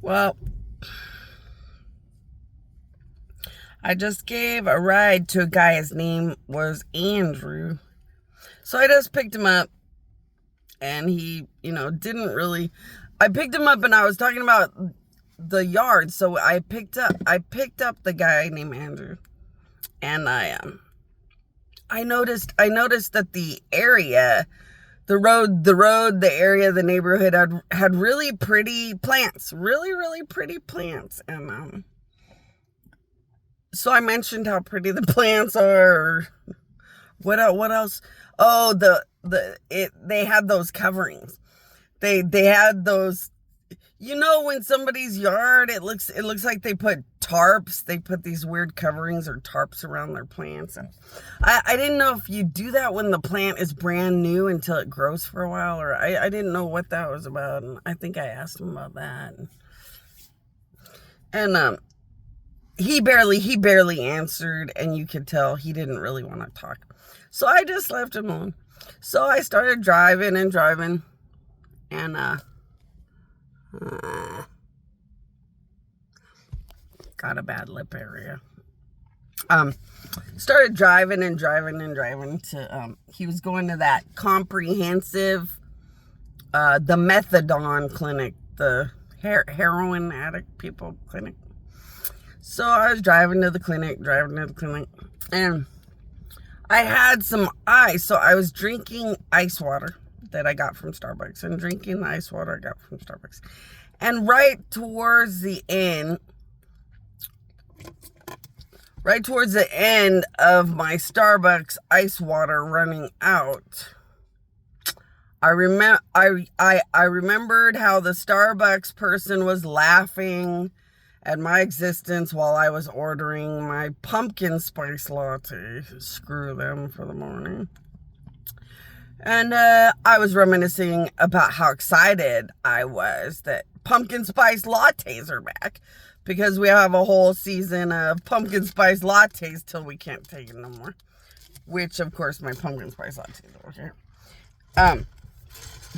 Well, I just gave a ride to a guy. His name was Andrew. So I just picked him up, and he, didn't really. I picked him up, and I was talking about the yard. So I picked up the guy named Andrew, and I noticed that the area, the area, the neighborhood had really pretty plants, really pretty plants, and so I mentioned how pretty the plants are. What else? Oh, they had those coverings. They had those. When somebody's yard, it looks like they put tarps. They put these weird coverings or tarps around their plants. And I didn't know if you do that when the plant is brand new until it grows for a while, or I didn't know what that was about. And I think I asked him about that. And he barely answered, and you could tell he didn't really want to talk. So I just left him alone. So I started driving, and got a bad lip area. Started driving to, he was going to that comprehensive, the methadone clinic, the heroin addict people clinic. So I was driving to the clinic, and I had some ice. So I was drinking ice water that I got from Starbucks, and drinking the ice water I got from Starbucks. And right towards the end of my Starbucks ice water running out, I remembered how the Starbucks person was laughing at my existence while I was ordering my pumpkin spice latte. Screw them for the morning. And I was reminiscing about how excited I was that pumpkin spice lattes are back, because we have a whole season of pumpkin spice lattes till we can't take it no more. Which, of course, my pumpkin spice lattes are okay.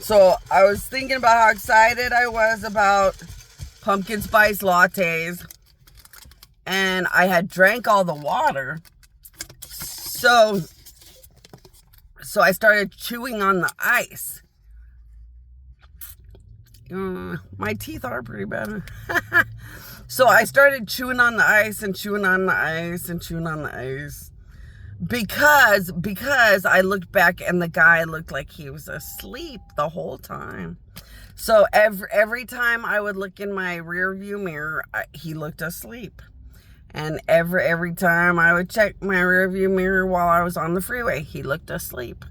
So I was thinking about how excited I was about pumpkin spice lattes, and I had drank all the water. So I started chewing on the ice. My teeth are pretty bad. So I started chewing on the ice because I looked back, and the guy looked like he was asleep the whole time. So every time I would look in my rear view mirror, he looked asleep. And every time I would check my rear view mirror while I was on the freeway, he looked asleep.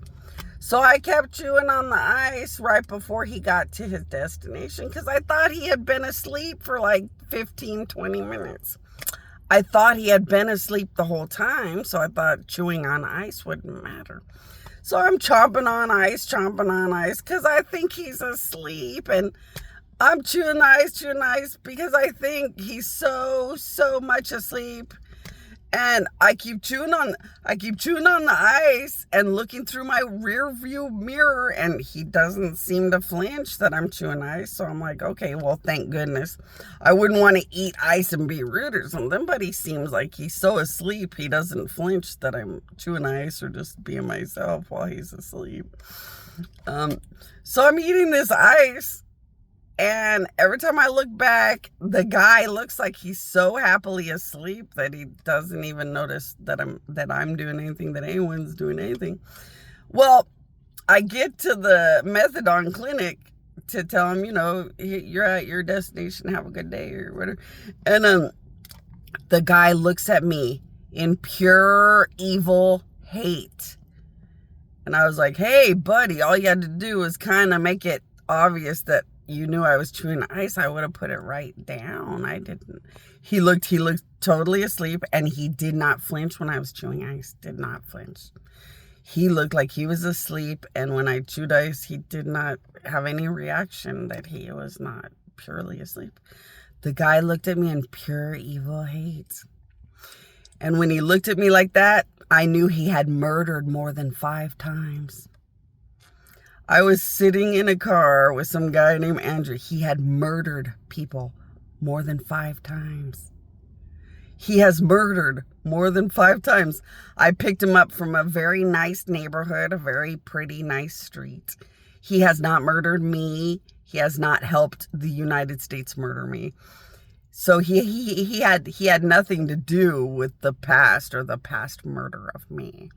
So I kept chewing on the ice right before he got to his destination, because I thought he had been asleep for like 15, 20 minutes. I thought he had been asleep the whole time, so I thought chewing on ice wouldn't matter. So I'm chomping on ice, because I think he's asleep, and I'm chewing ice, because I think he's so much asleep. And I keep chewing on the ice and looking through my rear view mirror, and he doesn't seem to flinch that I'm chewing ice. So I'm like, okay, well, thank goodness. I wouldn't want to eat ice and be rude or something, but he seems like he's so asleep, he doesn't flinch that I'm chewing ice or just being myself while he's asleep. So I'm eating this ice, and every time I look back, the guy looks like he's so happily asleep that he doesn't even notice that I'm doing anything, that anyone's doing anything. Well, I get to the methadone clinic to tell him, you're at your destination, have a good day, or whatever. And the guy looks at me in pure evil hate. And I was like, hey, buddy, all you had to do was kind of make it obvious that you knew I was chewing ice. I would have put it right down. I didn't. He looked totally asleep, and he did not flinch when I was chewing ice. Did not flinch. He looked like he was asleep, and when I chewed ice, he did not have any reaction that he was not purely asleep. The guy looked at me in pure evil hate. And when he looked at me like that, I knew he had murdered more than 5 times. I was sitting in a car with some guy named Andrew. He had murdered people more than 5 times. He has murdered more than 5 times. I picked him up from a very nice neighborhood, a very pretty, nice street. He has not murdered me. He has not helped the United States murder me. So he had nothing to do with the past or the past murder of me.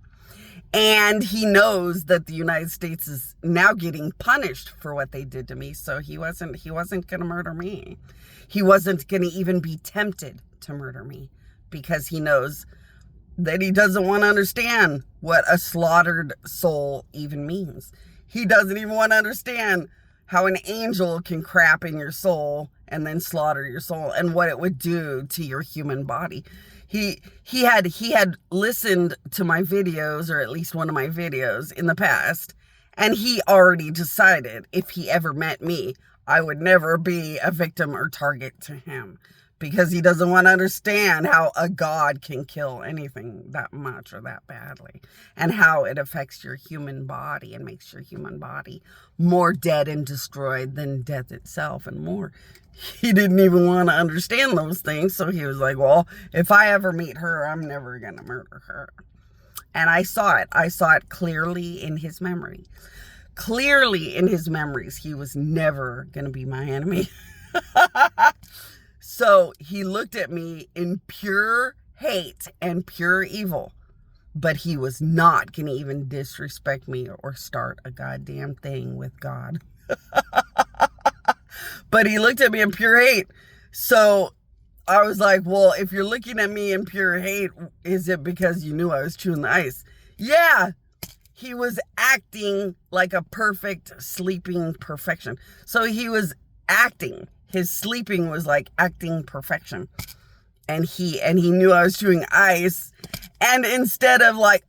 And he knows that the United States is now getting punished for what they did to me. So he wasn't going to murder me. He wasn't going to even be tempted to murder me, because he knows that he doesn't want to understand what a slaughtered soul even means. He doesn't even want to understand how an angel can crap in your soul and then slaughter your soul, and what it would do to your human body. He had listened to my videos, or at least one of my videos in the past, and he already decided if he ever met me, I would never be a victim or target to him, because he doesn't want to understand how a God can kill anything that much or that badly, and how it affects your human body and makes your human body more dead and destroyed than death itself and more. He didn't even want to understand those things, so he was like, well, if I ever meet her, I'm never going to murder her. And I saw it. I saw it clearly in his memory. Clearly in his memories, he was never going to be my enemy. So he looked at me in pure hate and pure evil, but he was not going to even disrespect me or start a goddamn thing with God. But he looked at me in pure hate. So I was like, well, if you're looking at me in pure hate, is it because you knew I was chewing the ice? Yeah. He was acting like a perfect sleeping perfection. So he was acting. His sleeping was like acting perfection. And he knew I was chewing ice. And instead of like,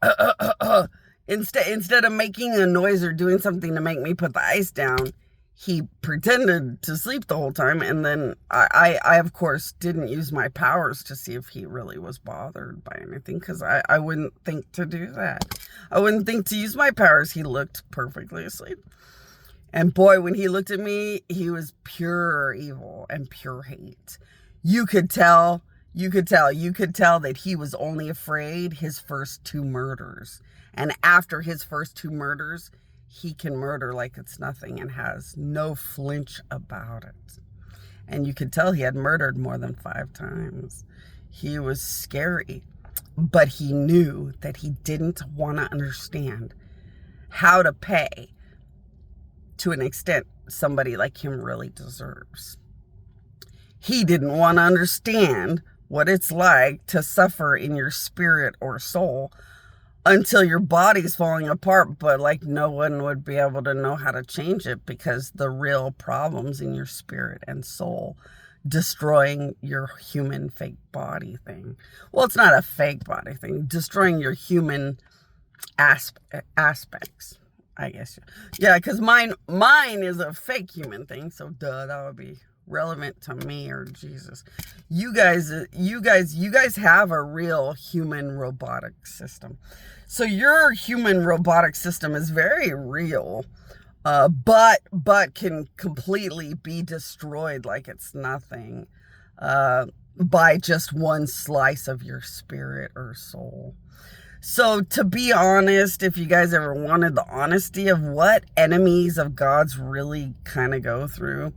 instead of making a noise or doing something to make me put the ice down, he pretended to sleep the whole time. And then I of course, didn't use my powers to see if he really was bothered by anything, because I wouldn't think to do that. I wouldn't think to use my powers. He looked perfectly asleep. And boy, when he looked at me, he was pure evil and pure hate. You could tell that he was only afraid his first 2 murders. And after his first 2 murders, he can murder like it's nothing and has no flinch about it. And you could tell he had murdered more than 5 times. He was scary, but he knew that he didn't want to understand how to pay to an extent somebody like him really deserves. He didn't want to understand what it's like to suffer in your spirit or soul until your body's falling apart, but like no one would be able to know how to change it, because the real problems in your spirit and soul destroying your human fake body thing. Well, it's not a fake body thing. Destroying your human aspects, I guess. Yeah, because mine is a fake human thing, so duh, that would be relevant to me or Jesus. You guys have a real human robotic system. So your human robotic system is very real, but can completely be destroyed like it's nothing, by just one slice of your spirit or soul. So to be honest, if you guys ever wanted the honesty of what enemies of God's really kind of go through,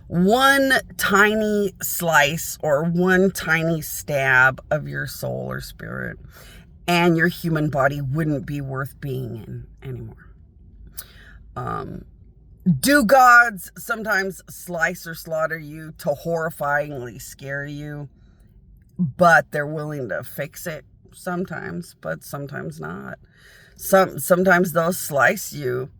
one tiny slice or one tiny stab of your soul or spirit and your human body wouldn't be worth being in anymore. Do gods sometimes slice or slaughter you to horrifyingly scare you, but they're willing to fix it? Sometimes, but sometimes not. Sometimes they'll slice you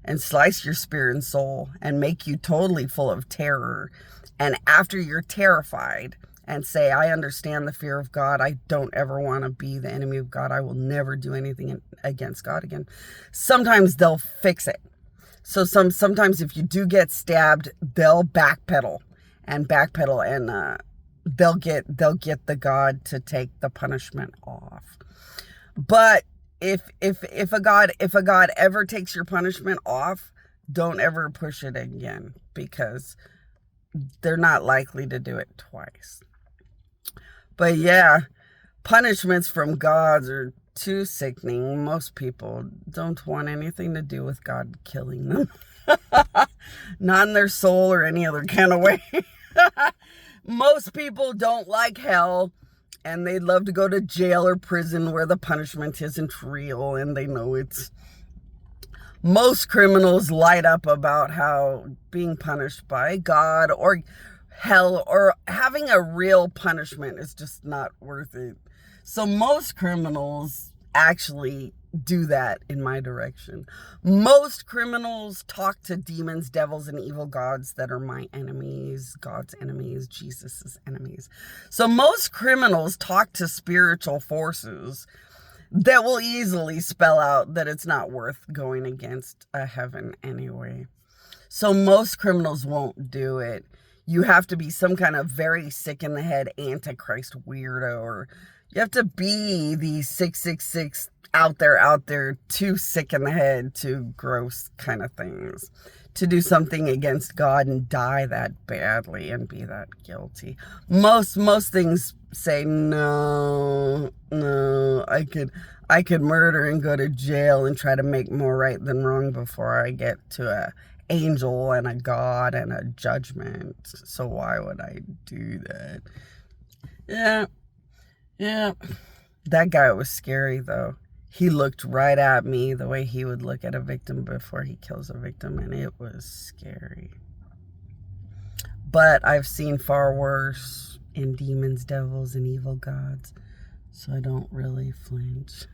and slice your spirit and soul and make you totally full of terror. And after you're terrified and say, I understand the fear of God, I don't ever want to be the enemy of God, I will never do anything against God again, sometimes they'll fix it. So sometimes if you do get stabbed, they'll backpedal and they'll get the God to take the punishment off. But if a God ever takes your punishment off, don't ever push it again, because they're not likely to do it twice. But yeah, punishments from gods are too sickening. Most people don't want anything to do with God killing them. Not in their soul or any other kind of way. Most people don't like hell, and they'd love to go to jail or prison where the punishment isn't real and they know it's... Most criminals light up about how being punished by God or hell or having a real punishment is just not worth it. So most criminals actually do that in my direction. Most criminals talk to demons, devils, and evil gods that are my enemies, God's enemies, Jesus's enemies. So most criminals talk to spiritual forces that will easily spell out that it's not worth going against a heaven anyway. So most criminals won't do it. You have to be some kind of very sick in the head antichrist weirdo, or you have to be the 666 out there, too sick in the head, too gross kind of things to do something against God and die that badly and be that guilty. Most things say, no, I could murder and go to jail and try to make more right than wrong before I get to a angel and a God and a judgment. So why would I do that? Yeah. That guy was scary, though. He looked right at me the way he would look at a victim before he kills a victim, and it was scary. But I've seen far worse in demons, devils, and evil gods, so I don't really flinch.